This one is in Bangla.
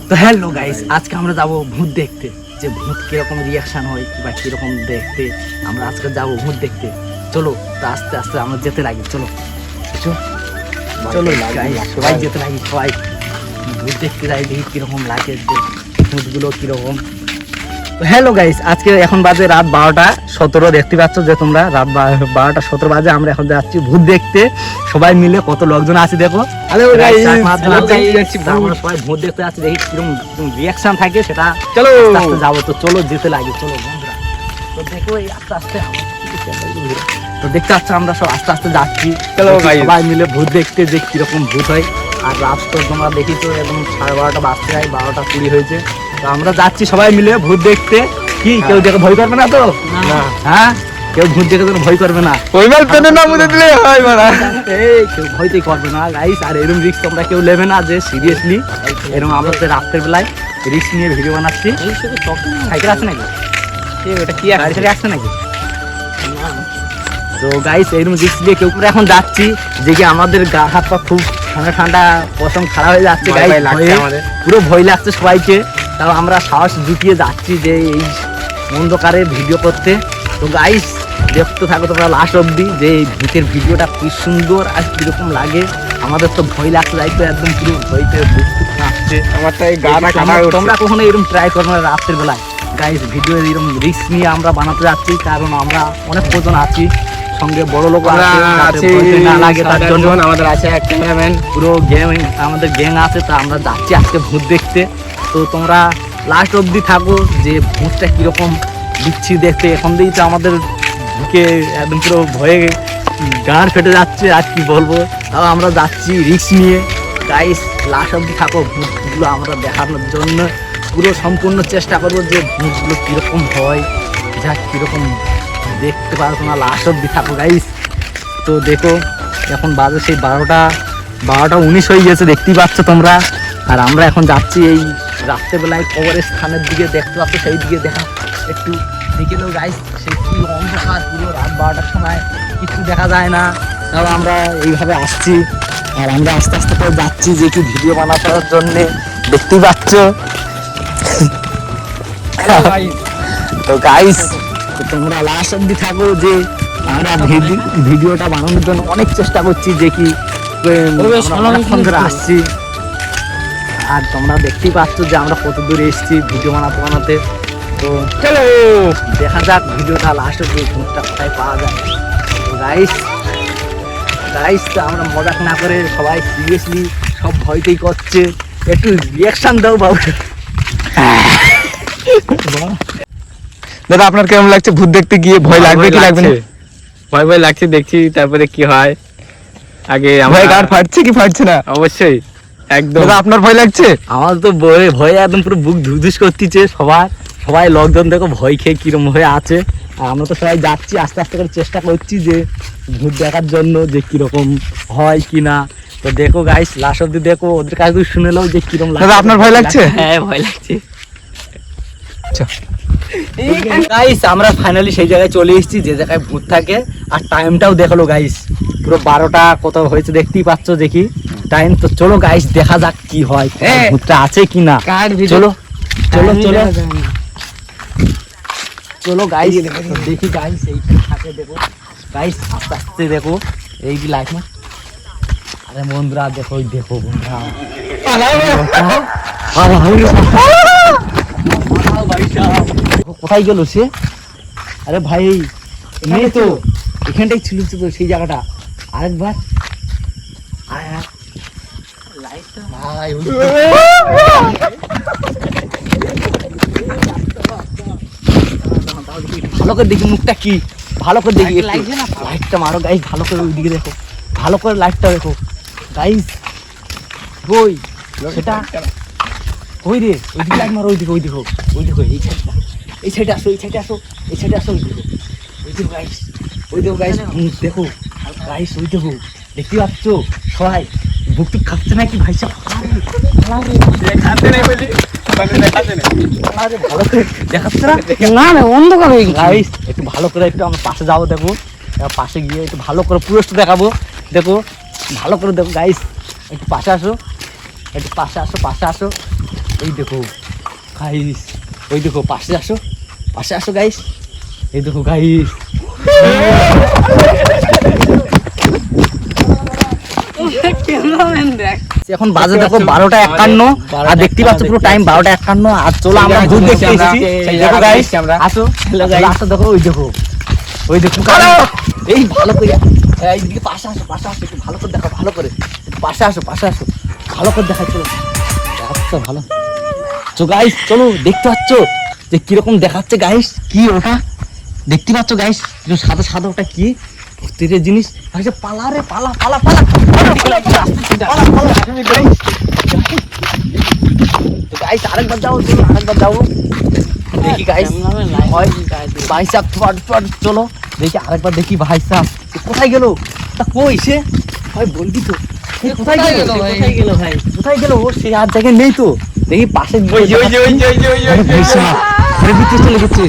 তো হ্যালো গাইস, আজকে আমরা যাব ভূত দেখতে, যে ভূত কিরকম রিয়াকশন হয় বা কিরকম দেখতে। আমরা আজকে যাব ভূত দেখতে। চলো, তো আস্তে আস্তে আমরা যেতে লাগি। চলো চলো গাইস, সবাই যেতে লাগি, সবাই ভূত দেখতে যাই, দেখি কিরকম লাগে, ভূতগুলো কিরকম। তো হ্যালো গাইস, আজকে এখন বাজে রাত 12:17। দেখতে পাচ্ছ যে তোমরা, রাত 12:17 বাজে। আমরা এখন যাচ্ছি ভূত দেখতে, সবাই মিলে কত লোকজন আছে দেখো। হ্যালো গাইস, আমরা সবাই ভূত দেখতে যাচ্ছি, দেখি কিরকম রিয়াকশন থাকে সেটা। চলো যাবো, তো চলো যেতে লাগে। চলো বন্ধুরা, তো দেখো এই আস্তে আস্তে তো দেখতে পাচ্ছ আমরা সব আস্তে আস্তে যাচ্ছি। চলো সবাই মিলে ভূত দেখতে, যে কিরকম ভূত হয়। আর রাত তো তোমরা দেখিছো এবং 12:30 বাজতে যায়, 12:20 হয়েছে। তো আমরা যাচ্ছি সবাই মিলে ভূত দেখতে। কি কেউ দেখে ভয় করবে না তো? হ্যাঁ, কেউ ভূত দেখে ভয় করবে না? কেউ ভয়তেই করবে না গাইস। আর এরকম রিস্ক তোমরা কেউ নেবে না, যে সিরিয়াসলি এরকম আমরা যে রাত্রের বেলায় রিস্ক নিয়ে ভিডিও বানাচ্ছি। সাইকেল আছে নাকি? এটা কি গাড়ি থেকে আসছে নাকি? তো গাইস, এইরকম রিস্ক নিয়ে কেউ করে এখন যাচ্ছি, যে কি আমাদের গা হাত পা খুব ঠান্ডা ঠান্ডা, পশম খারাপ হয়ে যাচ্ছে গাইস, পুরো ভয় লাগছে সবাইকে। তাও আমরা সাহস জুটিয়ে যাচ্ছি যে এই অন্ধকারে ভিডিও করতে। তো গাইস, দেখতে থাকো তোমরা লাস্ট অবধি, যে এই ভূতের ভিডিওটা কি সুন্দর আর কিরকম লাগে। আমাদের তো ভয় লাগছে, যাই তো একদম পুরো ভয়তে বুক আসছে আমার। তো এই গাটা কাটা। তোমরা কখনো এরকম ট্রাই করো না রাতের বেলায় গাইস, ভিডিও এরকম রিস্ক নিয়ে আমরা বানাতে যাচ্ছি, কারণ আমরা অনেক কজন আছি, সঙ্গে বড় লোক আছে, না লাগে তার জন্য আমাদের আছে এক ক্যামেরাম্যান, পুরো গ্যাং, আমাদের গ্যাং আছে। তো আমরা যাচ্ছি আজকে ভূত দেখতে। তো তোমরা লাস্ট অবধি থাকো, যে ভূতটা কিরকম দিচ্ছি দেখতে। এখন দিয়েই তো আমাদের বুকে একদম পুরো ভয়ে গাঁড় ফেটে যাচ্ছে, আর কি বলবো। তাও আমরা যাচ্ছি রিস্ক নিয়ে গাইস। লাস্ট অবধি থাকো, ভূতগুলো আমরা দেখানোর জন্য পুরো সম্পূর্ণ চেষ্টা করবো, যে ভূতগুলো কীরকম হয়, যা কীরকম দেখতে পারো তোমরা। লাস্ট অবধি থাকো গাইস। তো দেখো এখন বাজে সেই 12:19 হয়ে গেছে, দেখতেই পাচ্ছ তোমরা। আর আমরা এখন যাচ্ছি এই রাত্রেবেলায় কবরের স্থানের দিকে, দেখতে পাচ্ছ সেই দিকে। দেখা একটু দেখে নেও গাইস, সেই কি অন্ধকার, পুরো রাত 12টার সময় কিছু দেখা যায় না। তাও আমরা এইভাবে আসছি, আর আমরা আস্তে আস্তে করে যাচ্ছি, যে কি ভিডিও বানানোর জন্যে, দেখতেই পাচ্ছ। তো গাইস, তোমরা লাস্ট অব্দি থাকো, যে আমরা ভিডিওটা বানানোর জন্য অনেক চেষ্টা করছি, যে কি অনেকক্ষণ ধরে আসছি। আর তোমরা দেখতেই পাচ্ছ যে আমরা কত দূরে এসেছি ভিডিও বানাতে। তো চলো দেখা যাক ভিডিওটা লাস্ট অব্দি ভূতটা কোথায় পাওয়া যায়। গাইস, তো আমরা মজাক না করে সবাই সিরিয়াসলি সব ভয়তেই করছে, একটু রিয়াকশন দাও বাবু। দাদা, আপনার কেমন লাগছে ভূত দেখতে গিয়ে? ভয় লাগবে কি লাগবে না? ভয় লাগছে, দেখছি তারপরে কি হয়। আগে আমার গাড় ফাটছে কি ফাটছে না? অবশ্যই একদম। দাদা, আপনার ভয় লাগছে? আমার তো ভয়ে একদম পুরো বুক ধুধুস করতেছে। সবাই লকডাউন দেখো ভয় খেয়ে কিরম হয়ে আছে। আর আমরা তো সবাই যাচ্ছি আস্তে আস্তে করে, চেষ্টা করছি যে ভূত দেখার জন্য, যে কিরকম হয় কি না। তো দেখো গাইস, লাস্ট অব্দি দেখো, ওদের কাছে শুনে নাও যে কিরম লাগে। দাদা, আপনার ভয় লাগছে? হ্যাঁ, ভয় লাগছে। গাইস, আমরা ফাইনালি সেই জায়গায় চলে এসেছি, যে জায়গায় ভূত থাকে। আর টাইমটাও দেখালো গাইস, পুরো 12টা কত হয়েছে দেখতেই পাচ্ছ, দেখি টাইম। তো চলো গাইস, দেখা যাক কি হয়, ভূতটা আছে কি না। চলো গাইস, দেখি গাইস, এইটা থাকে দেখো গাইস, আস্তে আস্তে দেখো এই যে লাইট না। আরে বন্ধুরা দেখো বন্ধুরা, কোথায় গেল সে? আরে ভাই, মেয়ে তো এখানটাই ছিল তো, সেই জায়গাটা। আরেকবার ভালো করে দেখি মুখটা কি, ভালো করে দেখি, লাইটটা মারো গাইস, ভালো করে ওইদিকে দেখো, ভালো করে লাইটটা দেখো গাইস। ওই সেটা ওই রে, ওইদিকে লাইট মারো, ওইদিকে এই সাইডে আসো, ওই দেখো গাইস, দেখো গাইস, ওই দেখো, দেখতে পাচ্ছ সবাই? বুক টুক খাচ্ছে নাকি ভাই সাহেব? অন্ধকার হয়ে গেছে গাইস। একটু ভালো করে একটু আমার পাশে যাবো, দেখো পাশে গিয়ে একটু ভালো করে পুরো দেখাবো। দেখো ভালো করে দেখো গাইস, একটু পাশে আসো, একটু পাশে আসো, পাশে আসো। এই দেখো গাইস, ওই দেখো পাশে আসো, পাশে আসো গাইস, এই দেখো গাইস। এখন বাজে দেখো 12:51, আর দেখতে পাচ্ছ পুরো টাইম 12:51। আর চলো আমরা ভূত দেখতে এসেছি। দেখো গাইস, আসো আসো, দেখো ওই দেখো, ওই দেখো এই ভালো করে এইদিকে পাশে আসো, পাশে আসো, একটু ভালো করে দেখো, ভালো করে একটু পাশে আসো, পাশে আসো, ভালো করে দেখা। চলো আচ্ছা ভালো। তো গাইস চলো, দেখতে পাচ্ছ যে কিরকম দেখাচ্ছে গাইস, কি ওটা দেখতে পাচ্ছ গাইস, সাদা সাদা ওটা কি ভূতের জিনিস। আচ্ছা পালা রে, পালা পালা পালা তো গাইস আরেকবার যাও, চলো আরেকবার যাও, দেখি গাইস ভাই সাহেব চলো দেখি আরেকবার দেখি ভাই সাহেব কোথায় গেল, তা কই সে ভাই বলবি তো, কোথায় গেল ভাই, কোথায় গেল ও, সে আর জায়গায় নেই তো, দেখি পাশে ভিতরে চলে গেছে।